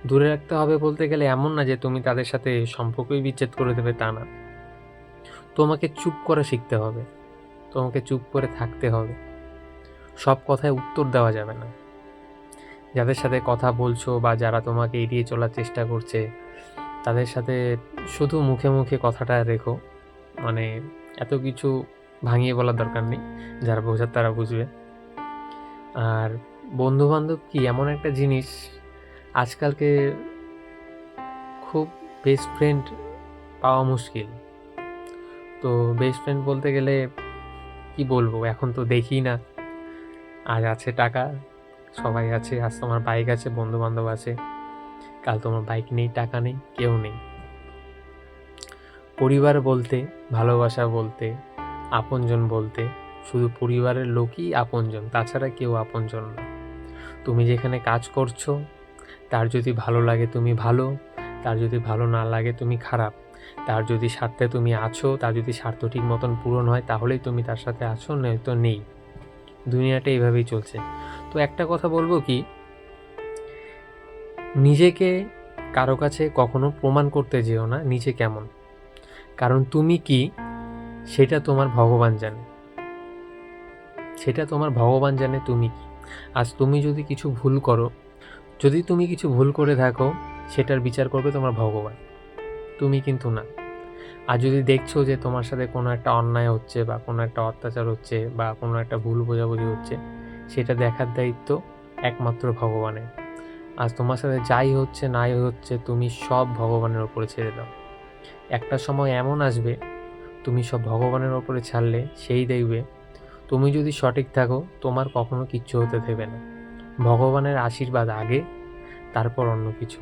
দূরে রাখতে হবে বলতে গেলে এমন না যে তুমি তাদের সাথে সম্পর্কই বিচ্ছেদ করে দেবে, তা না। তোমাকে চুপ করে শিখতে হবে, তোমাকে চুপ করে থাকতে হবে। সব কথায় উত্তর দেওয়া যাবে না। যাদের সাথে কথা বলছো বা যারা তোমাকে এড়িয়ে চলার চেষ্টা করছে, তাদের সাথে শুধু মুখে মুখে কথাটা রেখো। মানে এত কিছু ভাঙিয়ে বলার দরকার নেই, যারা বোঝার তারা বুঝবে। আর বন্ধু-বান্ধব কি এমন একটা জিনিস, আজকালকে খুব বেস্ট ফ্রেন্ড পাওয়া মুশকিল। তো বেস্ট ফ্রেন্ড বলতে গেলে কি বলবো, এখন তো দেখি না। আজ আছে টাকা, সবাই আছে, আজ তোমার বাইক আছে, বন্ধু-বান্ধব আছে, কাল তোমার বাইক নেই, টাকা নেই, কেউ নেই। পরিবার বলতে, ভালোবাসা বলতে, আপনজন বলতে শুধু পরিবারের লোকই আপনজন, তাছাড়া কেউ আপনজন না। তুমি যেখানে কাজ করছো, তার যদি ভালো লাগে তুমি ভালো, তার যদি ভালো না লাগে তুমি খারাপ। তার যদি স্বার্থে তুমি আছো, তার যদি স্বার্থ ঠিক মতন পূরণ হয় তাহলেই তুমি তার সাথে আছো, নয়তো নেই। দুনিয়াটা এইভাবেই চলছে। তো একটা কথা বলবো কি, নিজেকে কারো কাছে কখনো প্রমাণ করতে যেও না নিজে কেমন। কারণ তুমি কি সেটা তোমার ভগবান জানে, সেটা তোমার ভগবান জানে তুমি কি। আজ তুমি যদি কিছু ভুল করো, যদি তুমি কিছু ভুল করে থাকো, সেটার বিচার করবে তোমার ভগবান, তুমি কিন্তু না। আর যদি দেখছো যে তোমার সাথে কোনো একটা অন্যায় হচ্ছে বা কোনো একটা অত্যাচার হচ্ছে বা কোনো একটা ভুল বোঝাবুঝি হচ্ছে, সেটা দেখার দায়িত্ব একমাত্র ভগবানের। আজ তোমার সাথে যাই হচ্ছে নাই হচ্ছে, তুমি সব ভগবানের ওপরে ছেড়ে দাও। একটা সময় এমন আসবে, তুমি সব ভগবানের ওপরে ছাড়লে সেই দেখবে তুমি যদি সঠিক থাকো, তোমার কখনো কিচ্ছু হতে দেবে না। ভগবানের আশীর্বাদ আগে, তারপর অন্য কিছু।